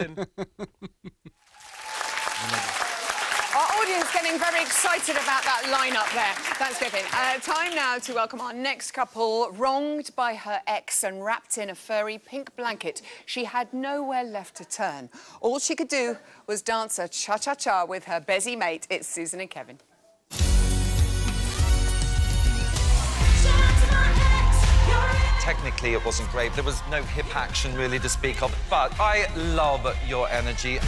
Our audience getting very excited about that lineup there. That's Kevin. Time now to welcome our next couple. Wronged by her ex and wrapped in a furry pink blanket, she had nowhere left to turn. All she could do was dance a cha-cha-cha with her busy mate. It's Susan and Kevin. Technically, it wasn't great. There was no hip action really to speak of, but I love your energy.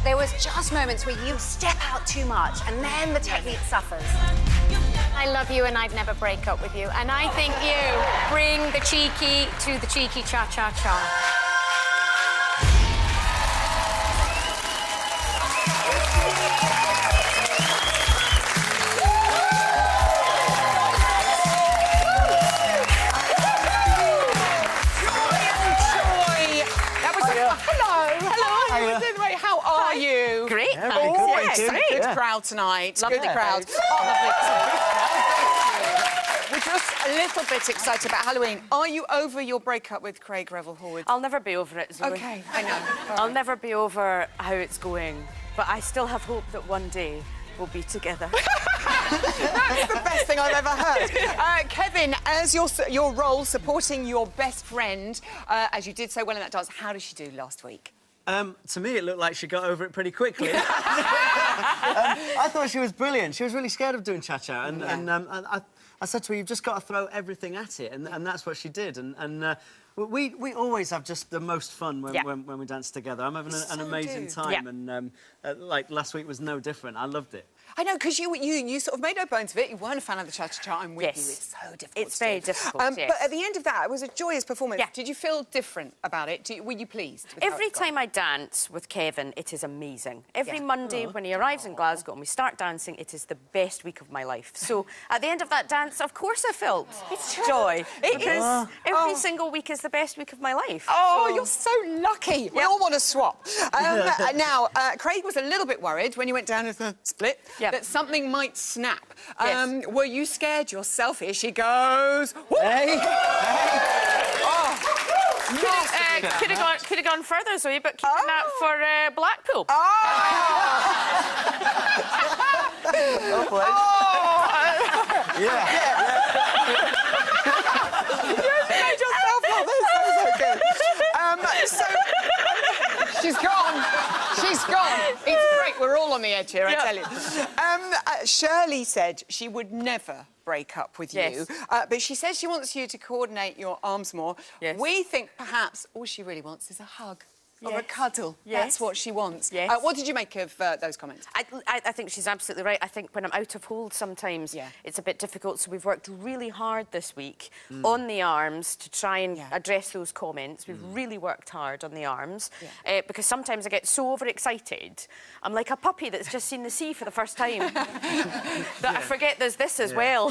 There was just moments where you step out too much and then the technique suffers. I love you and I'd never break up with you. And I think you bring the cheeky to the cheeky cha-cha-cha. How are you? Great, thanks. Oh, Yes, it's a great. good crowd tonight. Lovely good crowd. We're just a little bit excited about Halloween. Are you over your breakup with Craig Revel-Horwood? I'll never be over it, Zoe. OK, I know. I'll never be over how it's going, but I still have hope that one day we'll be together. That's the best thing I've ever heard. Kevin, as your role supporting your best friend, as you did so well in that dance, how did she do last week? To me, it looked like she got over it pretty quickly. I thought she was brilliant. She was really scared of doing cha-cha, and I said to her, "You've just got to throw everything at it," and that's what she did. And we always have just the most fun when we dance together. I'm having an amazing time, and like last week was no different. I loved it. I know, because you sort of made no bones of it. You weren't a fan of the cha-cha-cha. I'm with you. Yes. It's so difficult. It's very difficult, yes. But at the end of that, it was a joyous performance. Yeah. Did you feel different about it? Were you pleased with how Every it's gone? time I dance with Kevin, it is amazing. Every Monday when he arrives in Glasgow and we start dancing, it is the best week of my life. So at the end of that dance, of course I felt joy. Because every single week is the best week of my life. Oh, you're so lucky. We all want to swap. Now, Craig was a little bit worried when you went down with the split that something might snap. Were you scared yourself? Here she goes. Hey! Could have gone further, Zoe, but keeping that for Blackpool. You made yourself look. This is so good. She's gone. She's gone. It's great. We're all on the edge here, I tell you. Shirley said she would never break up with you, but she says she wants you to coordinate your arms more. Yes. We think perhaps all she really wants is a hug. Or a cuddle. Yes. That's what she wants. Yes. What did you make of those comments? I think she's absolutely right. I think when I'm out of hold sometimes it's a bit difficult, so we've worked really hard this week on the arms to try and address those comments. We've really worked hard on the arms because sometimes I get so overexcited. I'm like a puppy that's just seen the sea for the first time that I forget there's this as well.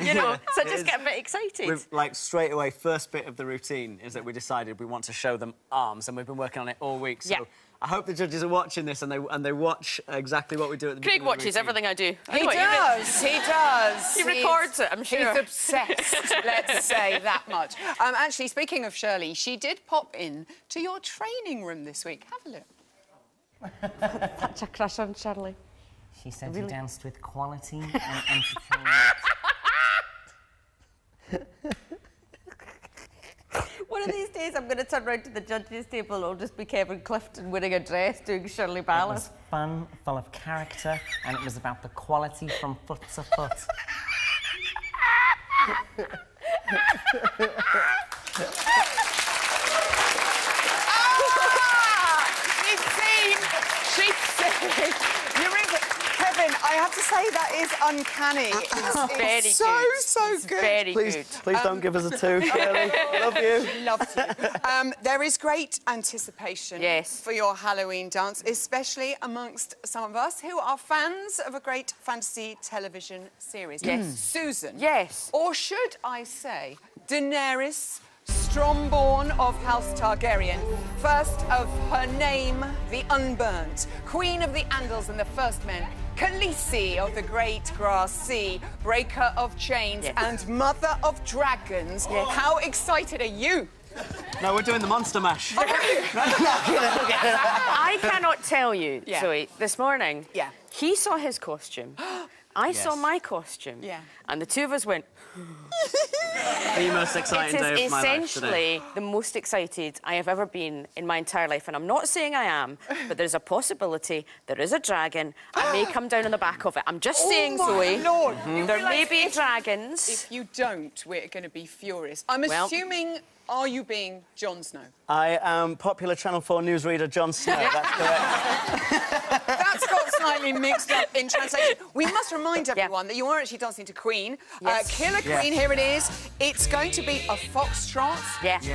You know, so I just get a bit excited. We've, like, straight away, first bit of the routine is that we decided we want to show them arms, and we've been working on it all week. So I hope the judges are watching this and they watch exactly what we do at the beginning. Craig watches everything I do. He does. He does. He records it, I'm sure. He's obsessed, let's say that much. Actually, speaking of Shirley, she did pop in to your training room this week. Have a look. Such a crush on Shirley. She said you danced with quality and entertainment. One of these days, I'm going to turn round to the judges' table and it'll just be Kevin Clifton wearing a dress doing Shirley Ballas. It was fun, full of character, and it was about the quality from foot to foot. She's seen. You're in. Kevin, I have to say that is uncanny. It's very so, good. so It's good. very good. Please don't give us a 2, Shirley. Love you. Loved you. There is great anticipation for your Halloween dance, especially amongst some of us who are fans of a great fantasy television series. Yes. Susan. Yes. Or should I say Daenerys Strongborn of House Targaryen, first of her name, the Unburnt, Queen of the Andals and the First Men, Khaleesi of the Great Grass Sea, Breaker of Chains, and Mother of Dragons. How excited are you? No, we're doing the Monster Mash. I cannot tell you, Yeah. Zoe, this morning, Yeah. he saw his costume, I saw my costume, Yeah. and the two of us went... The most exciting day It of is my life today. essentially the most excited I have ever been in my entire life. And I'm not saying I am, but there's a possibility there is a dragon. I may come down on the back of it. I'm just saying, Zoe. Lord. You There may realise be dragons. If you don't, we're going to be furious. I'm assuming, are you being Jon Snow? I am popular Channel 4 newsreader Jon Snow, that's correct. That's got slightly mixed up in translation. We must remind everyone that you are actually dancing to Queen. Yes. Killer Queen, here it is. It's going to be a foxtrot,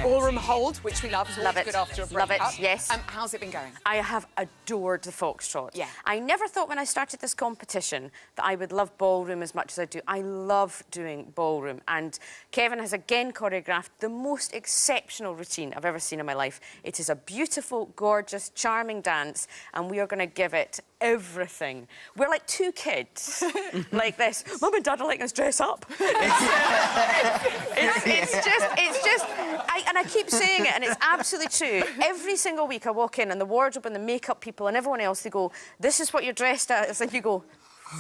ballroom hold, which we love. It's always good after a breakup. Love it, yes. How's it been going? I have adored the foxtrot. Yeah. I never thought when I started this competition that I would love ballroom as much as I do. I love doing ballroom. And Kevin has again choreographed the most exceptional routine I've ever seen in my life. It is a beautiful, gorgeous, charming dance, and we are going to give it everything. We're like two kids, like this. Mum and Dad are letting us dress up. I keep saying it, and it's absolutely true. Every single week I walk in, and the wardrobe and the makeup people and everyone else, they go, "This is what you're dressed as," and you go,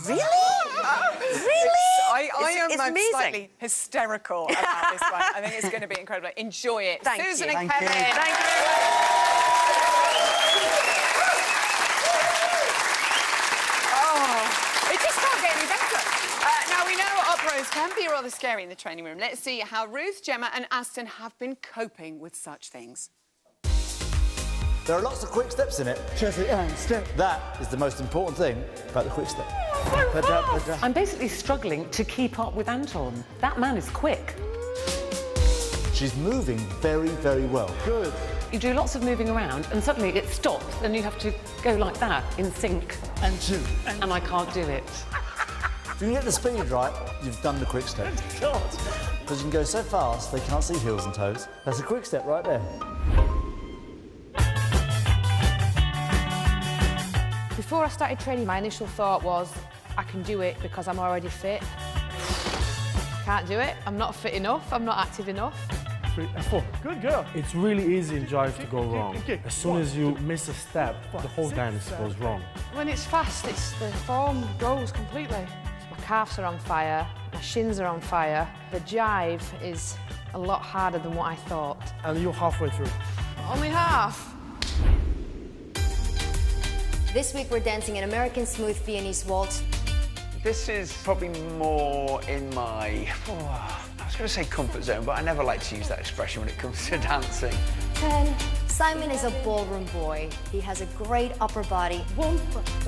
"Really? Really?" I am it's amazing. slightly hysterical about this one. I think it's going to be incredible. Enjoy it. Thank Susan you. and Thank Kevin. you. Thank you very much. It just can't get any better. Now, we know operas can be rather scary in the training room. Let's see how Ruth, Gemma and Aston have been coping with such things. There are lots of quick steps in it. That is the most important thing about the quick step. I'm basically struggling to keep up with Anton. That man is quick. She's moving very, very well. Good. You do lots of moving around and suddenly it stops and you have to go like that, in sync. And two. And I can't do it. If you can get the speed right, you've done the quick step. Because you can go so fast, they can't see heels and toes. That's a quick step right there. Before I started training, my initial thought was, I can do it because I'm already fit. Can't do it. I'm not fit enough. I'm not active enough. 3 and 4. Good girl. It's really easy in jive to go wrong. As soon as you miss a step, the whole dance goes wrong. When it's fast, the form goes completely. My calves are on fire. My shins are on fire. The jive is a lot harder than what I thought. And you're halfway through. Only half. This week we're dancing an American smooth Viennese waltz. This is probably more in my, I was going to say comfort zone, but I never like to use that expression when it comes to dancing. 10. Simon is a ballroom boy. He has a great upper body.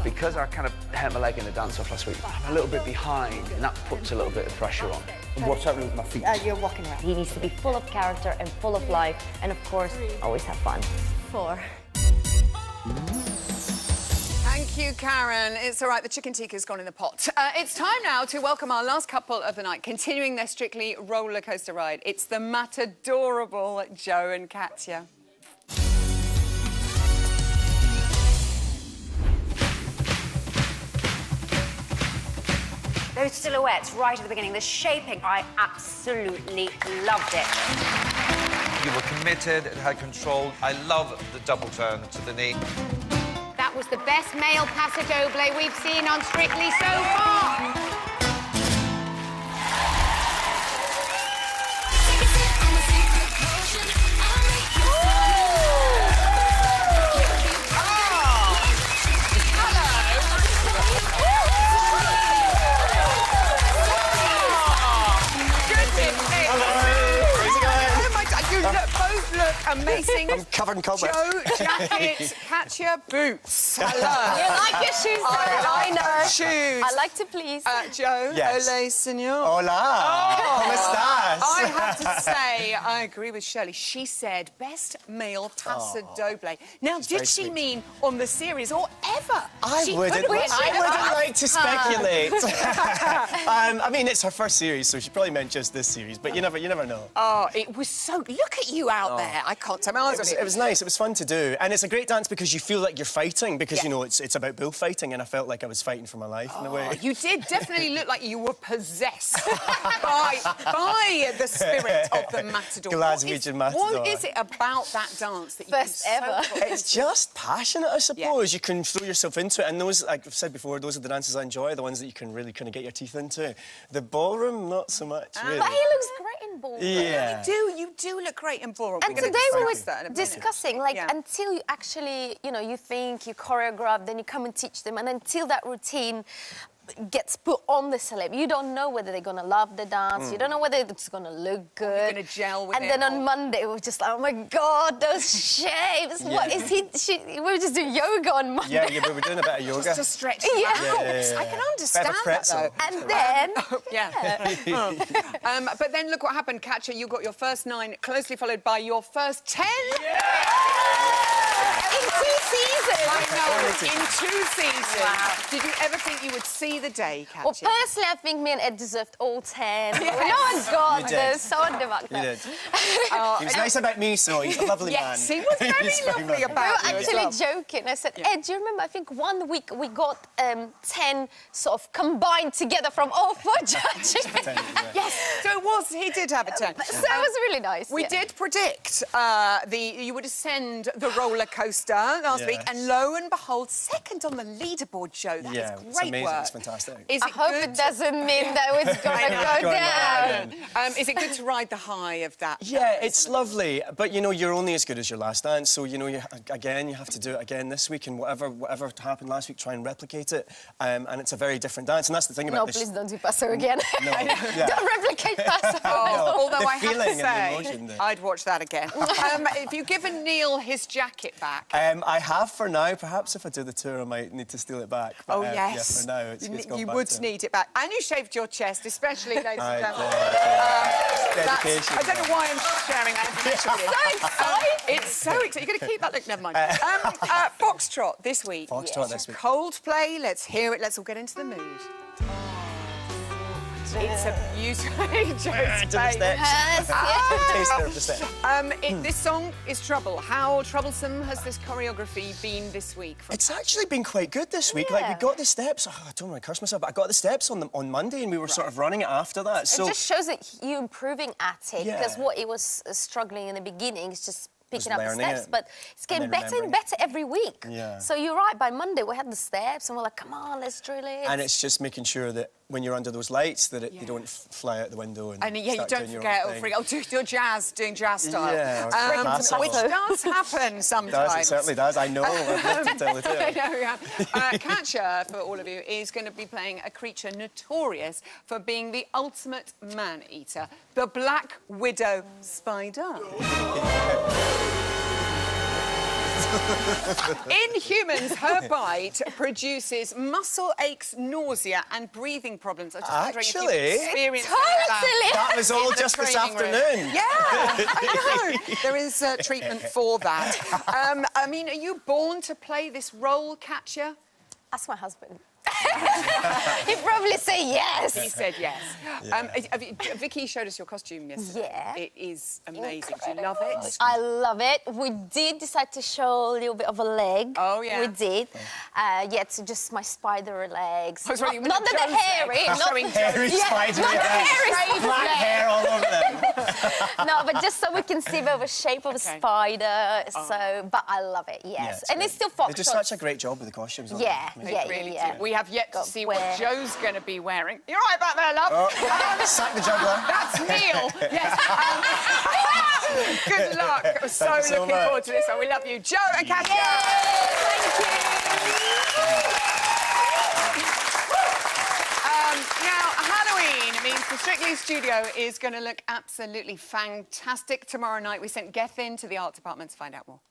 Because I kind of hurt my leg in the dance-off last week, I'm a little bit behind, and that puts a little bit of pressure on. And what's happening with my feet? You're walking around. He needs to be full of character and full of life, and of course, always have fun. 4. Thank you, Karen. It's all right, the chicken tikka's gone in the pot. It's time now to welcome our last couple of the night, continuing their Strictly roller coaster ride. It's the matadorable Joe and Katya. Those silhouettes right at the beginning, the shaping, I absolutely loved it. You were committed, it had control. I love the double turn to the knee. That was the best male paso doble we've seen on Strictly so far. Both look amazing. I'm covered in cobwebs. Joe, jacket, Katya, boots. Hello. You like your shoes, I like shoes. I like to please. Joe, Yes. Ole, senor. Hola. ¿Cómo estás? I have to say, I agree with Shirley. She said best male paso doble. Now, did she mean on the series or ever? I wouldn't like to speculate. I mean, it's her first series, so she probably meant just this series, but you never know. Oh, it was so... Look at you out there. I can't take my eyes off. it was nice. It was fun to do. And it's a great dance because you feel like you're fighting because, you know, it's about bullfighting and I felt like I was fighting for my life in a way. You did definitely look like you were possessed by the spirit of the matador. Glaswegian matador. What is it about that dance that you First ever? It's just passionate, I suppose. You can throw yourself into it. And those, like I've said before, those are the dances I enjoy, the ones that you can really kind of get your teeth into. The ballroom, not so much, really. But he looks great in ballroom. Yeah. You do look great in ballroom. And today we were discussing, like, until you actually, you know, you think, you choreograph, then you come and teach them, and until that routine gets put on the celeb, you don't know whether they're going to love the dance, you don't know whether it's going to look good. You're going to gel with it. And then on Monday, we were just like, oh my God, those shapes. What is he? We were just doing yoga on Monday. Yeah, we were doing a bit of yoga. Just to stretch the out. I can understand that, though. And then... but then look what happened, Katya. You got your first 9, closely followed by your first 10. In 2 seasons. I know, in 2 seasons. Wow. Did you ever think you would see the day, Katya? Well, personally, I think me and Ed deserved all 10. No one got this. So You did. He was nice about me, so he's a lovely man. Yes, he was very lovely about you. We were as well. actually joking. I said, Ed, do you remember, I think 1 week we got 10 sort of combined together from all 4 judges. Yes, so he did have a 10. So it was really nice. We did predict you would ascend the roller coaster last week, and lo and behold, second on the leaderboard, Joe. That is great it's amazing. work. It's fantastic. I hope it doesn't mean that it's going to go down. Is it good to ride the high of that? Yeah, it's lovely, but you know, you're only as good as your last dance, so you know, you have to do it again this week, and whatever happened last week, try and replicate it. And it's a very different dance, and that's the thing about this. No, please don't do Paso again. No, don't replicate Paso. Although I have to feeling say, and the emotion. I'd watch that again. Have you given Neil his jacket back? I have for now. Perhaps if I do the tour, I might need to steal it back. But, yes. Yeah, for now, it's gone you back would to... need it back. And you shaved your chest, especially, ladies and gentlemen. Dedication. I don't know why I'm sharing that information with you. So exciting. It's so exciting. You're going to keep that look. Never mind. Foxtrot this week. Foxtrot this week. Coldplay. Let's hear it. Let's all get into the mood. It's a beautiful This song is Trouble. How troublesome has this choreography been this week? It's actually been quite good this week. Like, we got the steps. I don't want to curse myself, but I got the steps on Monday, and we were sort of running it after that. So it just shows that you're improving at it, because what it was struggling in the beginning is just picking up the steps, but it's getting better and better every week. Yeah. So you're right, by Monday we had the steps and we're like, come on, let's drill it. And it's just making sure that when you're under those lights that you don't fly out the window and you don't forget doing jazz style. Yeah, which does happen sometimes. It certainly does. I know. I'd love to tell it. I know, Katya, for all of you, is going to be playing a creature notorious for being the ultimate man-eater, the Black Widow spider. In humans, her bite produces muscle aches, nausea, and breathing problems. I was just wondering if you've experienced that was all just this afternoon. Yeah, I know. There is treatment for that. I mean, are you born to play this role, Katya? Ask my husband. He'd probably say yes. He said yes. Vicky showed us your costume yesterday. Yeah. It is amazing. Do you love it? I love it. We did decide to show a little bit of a leg. Oh, yeah. We did. It's just my spider legs. Not the hairy. Not hairy spider legs. Black hair all over them. No, but just so we can see the shape of a spider. So, but I love it, yes. And it's still Foxtrot. They do such a great job with the costumes. Yeah. We have yet to see what Joe's going to be wearing. You're right back there, love. Sack the juggler. That's Neil. Yes. Good luck. So looking forward to this one. We love you, Joe and Katya. Thank you. Now, Halloween means the Strictly studio is going to look absolutely fantastic tomorrow night. We sent Gethin to the art department to find out more.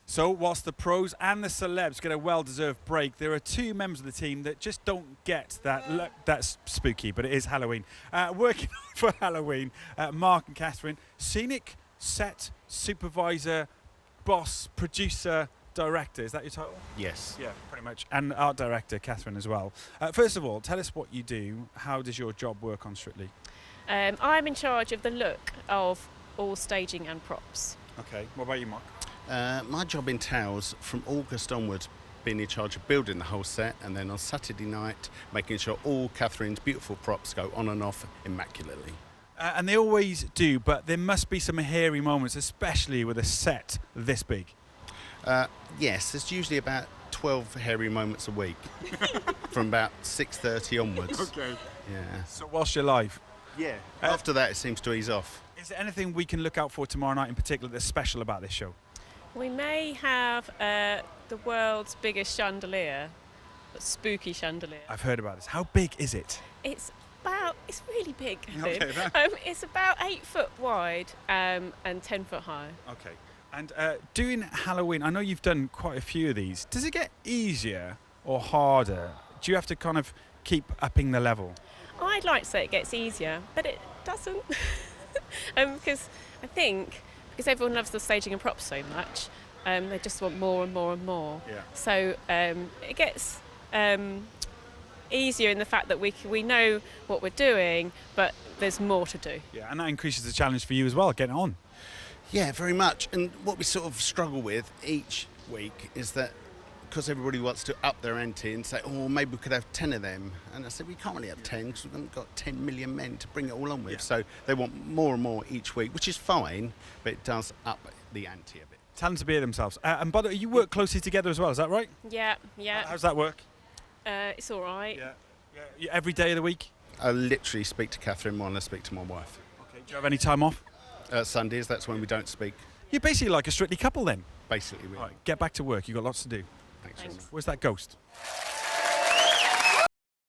So, whilst the pros and the celebs get a well-deserved break, there are 2 members of the team that just don't get that. That's spooky, but it is Halloween. Working for Halloween, Mark and Catherine, scenic set supervisor, boss, producer, director. Is that your title? Yes. Yeah, pretty much. And art director, Catherine, as well. First of all, tell us what you do. How does your job work on Strictly? I'm in charge of the look of all staging and props. Okay, what about you, Mark? My job entails, from August onwards, being in charge of building the whole set, and then on Saturday night, making sure all Catherine's beautiful props go on and off immaculately. And they always do, but there must be some hairy moments, especially with a set this big. Yes, there's usually about 12 hairy moments a week, from about 6:30 onwards. Okay. Yeah. So whilst you're live? Yeah. After that, it seems to ease off. Is there anything we can look out for tomorrow night in particular that's special about this show? We may have the world's biggest chandelier, a spooky chandelier. I've heard about this. How big is it? It's really big. Okay, it's about 8 foot wide and 10 foot high. Okay. And doing Halloween, I know you've done quite a few of these. Does it get easier or harder? Do you have to kind of keep upping the level? I'd like to say it gets easier, but it doesn't. Because I think, because everyone loves the staging and props so much, they just want more and more and more. Yeah. So it gets easier in the fact that we know what we're doing, but there's more to do. Yeah, and that increases the challenge for you as well, getting on. Yeah, very much. And what we sort of struggle with each week is that because everybody wants to up their ante and say, oh, maybe we could have 10 of them. And I said, we can't really have 10 because we haven't got 10 million men to bring it all on with. Yeah. So they want more and more each week, which is fine, but it does up the ante a bit. Tell them to be themselves. And by the way, you work closely together as well, is that right? Yeah. How's that work? It's all right. Yeah. Every day of the week? I literally speak to Catherine more than I speak to my wife. Okay. Do you have any time off? Sundays, that's when we don't speak. You're basically like a Strictly couple then? Basically, we All right, get back to work. You've got lots to do. Thanks. Where's that ghost?